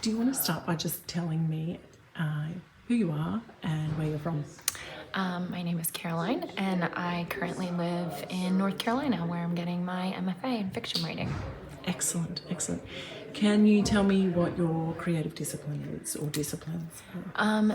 do you want to start by just telling me who you are and where you're from? My name is Caroline, and I currently live in North Carolina, where I'm getting my MFA in fiction writing. Excellent, excellent. Can you tell me what your creative discipline is or disciplines?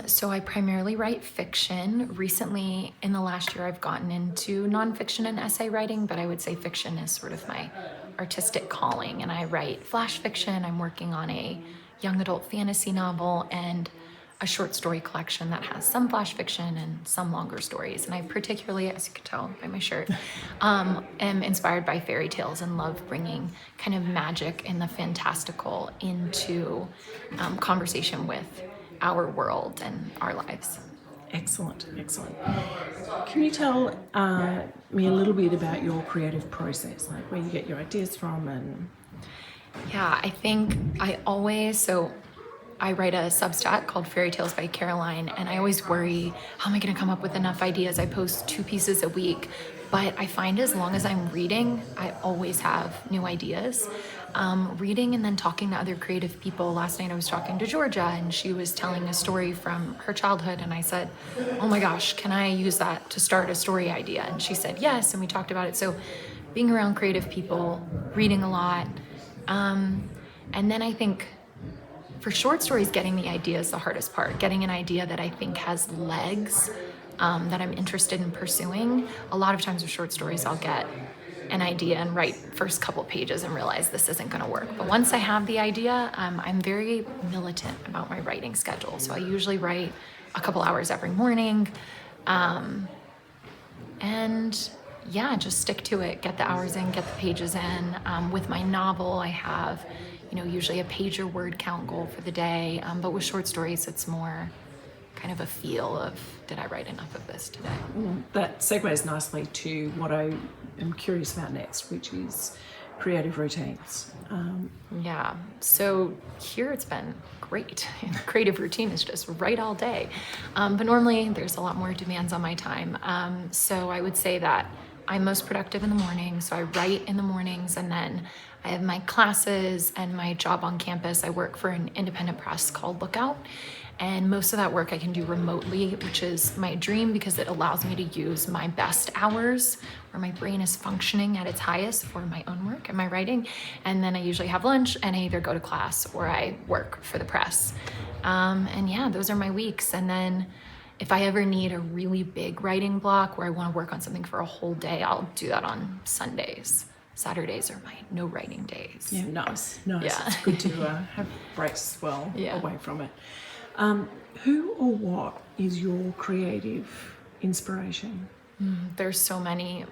So I primarily write fiction. Recently, in the last year, I've gotten into nonfiction and essay writing, but I would say fiction is sort of my artistic calling. And I write flash fiction. I'm working on a young adult fantasy novel and a short story collection that has some flash fiction and some longer stories. And I particularly, as you can tell by my shirt, am inspired by fairy tales and love bringing kind of magic and the fantastical into conversation with our world and our lives. Excellent, excellent. Can you tell me a little bit about your creative process, like where you get your ideas from and... Yeah, I think I write a Substack called Fairy Tales by Caroline, and I always worry, how am I going to come up with enough ideas? I post 2 pieces a week, but I find as long as I'm reading, I always have new ideas. Reading and then talking to other creative people. Last night I was talking to Georgia, and she was telling a story from her childhood, and I said, oh my gosh, can I use that to start a story idea? And she said yes, and we talked about it. So being around creative people, reading a lot, and then I think for short stories, getting the idea is the hardest part. Getting an idea that I think has legs, that I'm interested in pursuing. A lot of times with short stories, I'll get an idea and write first couple pages and realize this isn't going to work. But once I have the idea, I'm very militant about my writing schedule. So I usually write a couple hours every morning. And yeah, just stick to it, get the hours in, get the pages in. With my novel, I have, usually a page or word count goal for the day. But with short stories, it's more kind of a feel of, did I write enough of this today? That segues nicely to what I am curious about next, which is creative routines. Yeah, so here it's been great. Creative routine is just write all day. But normally there's a lot more demands on my time. So I would say that I'm most productive in the morning. So I write in the mornings, and then I have my classes and my job on campus. I work for an independent press called Lookout. And most of that work I can do remotely, which is my dream because it allows me to use my best hours where my brain is functioning at its highest for my own work and my writing. And then I usually have lunch and I either go to class or I work for the press. And yeah, those are my weeks. And then if I ever need a really big writing block where I want to work on something for a whole day, I'll do that on Sundays. Saturdays are my no writing days. Yeah, nice. Yeah. It's good to have breaks as well away from it. Who or what is your creative inspiration? There's so many.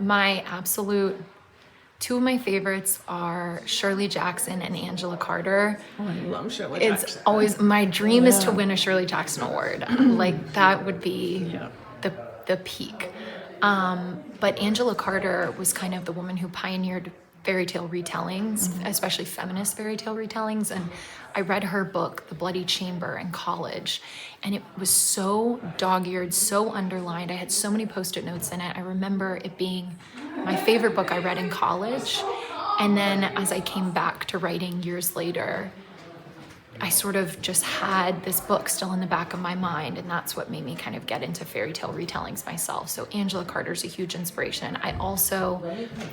Two of my favorites are Shirley Jackson and Angela Carter. Oh, I love Shirley It's Jackson. always, my dream is to win a Shirley Jackson award. Like that would be the peak. But Angela Carter was kind of the woman who pioneered fairy tale retellings, especially feminist fairy tale retellings. And I read her book, The Bloody Chamber, in college, and it was so dog-eared, so underlined. I had so many Post-it notes in it. I remember it being my favorite book I read in college. And then as I came back to writing years later, I sort of just had this book still in the back of my mind, and that's what made me kind of get into fairy tale retellings myself. So Angela Carter's a huge inspiration. I also,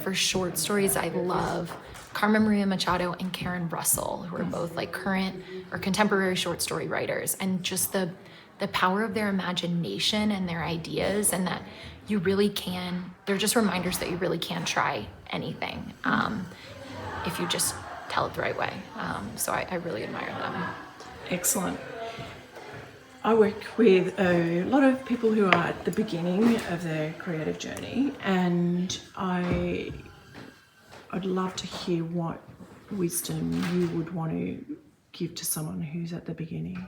for short stories, I love Carmen Maria Machado and Karen Russell, who are both like current or contemporary short story writers, and just the power of their imagination and their ideas, and that you really can, they're just reminders that you really can try anything if you just tell it the right way. So I really admire them. Excellent. I work with a lot of people who are at the beginning of their creative journey, and I'd love to hear what wisdom you would want to give to someone who's at the beginning.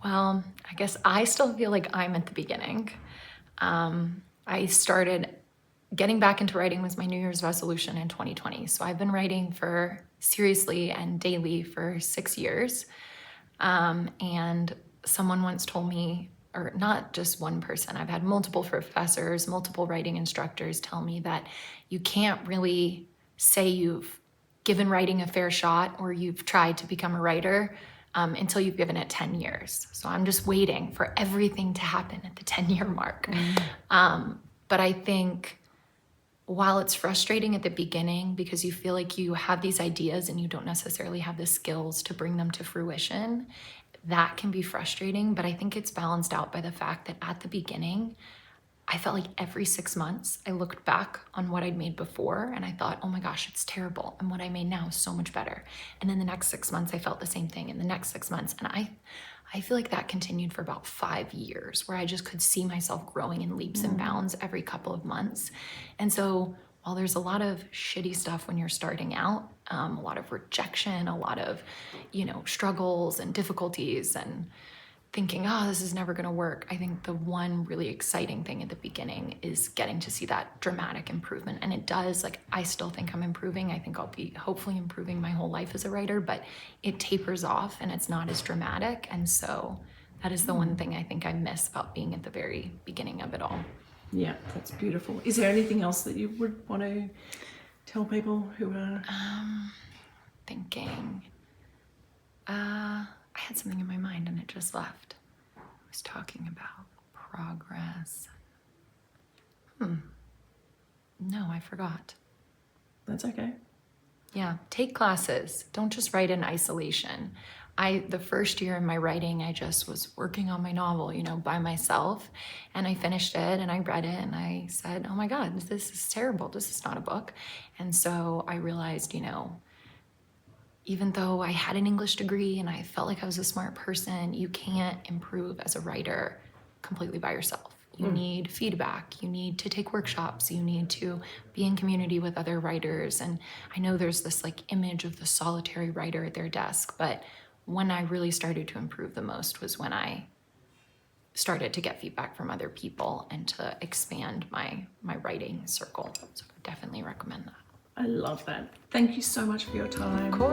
Well, I guess I still feel like I'm at the beginning. I started getting back into writing was my New Year's resolution in 2020. So I've been writing for seriously and daily for 6 years. And someone once told me, or not just one person, I've had multiple professors, multiple writing instructors tell me that you can't really say you've given writing a fair shot or you've tried to become a writer until you've given it 10 years. So I'm just waiting for everything to happen at the 10-year mark. But I think while it's frustrating at the beginning because you feel like you have these ideas and you don't necessarily have the skills to bring them to fruition, that can be frustrating. But I think it's balanced out by the fact that at the beginning, I felt like every 6 months I looked back on what I'd made before and I thought, oh my gosh, it's terrible. And what I made now is so much better. And then the next 6 months I felt the same thing, and the next 6 months. And I feel like that continued for about 5 years, where I just could see myself growing in leaps and bounds every couple of months. And so while there's a lot of shitty stuff when you're starting out, a lot of rejection, a lot of, struggles and difficulties and thinking, oh, this is never going to work. I think the one really exciting thing at the beginning is getting to see that dramatic improvement. And it does, I still think I'm improving. I think I'll be hopefully improving my whole life as a writer, but it tapers off and it's not as dramatic. And so that is the one thing I think I miss about being at the very beginning of it all. Yeah, that's beautiful. Is there anything else that you would want to tell people who are... Thinking. I had something in my mind and it just left. I was talking about progress. No, I forgot. That's okay. Yeah, take classes. Don't just write in isolation. The first year in my writing, I just was working on my novel, by myself. And I finished it and I read it and I said, oh my God, this is terrible. This is not a book. And so I realized, even though I had an English degree and I felt like I was a smart person, you can't improve as a writer completely by yourself. You need feedback, you need to take workshops, you need to be in community with other writers. And I know there's this image of the solitary writer at their desk, but when I really started to improve the most was when I started to get feedback from other people and to expand my writing circle. So I definitely recommend that. I love that. Thank you so much for your time. Of course.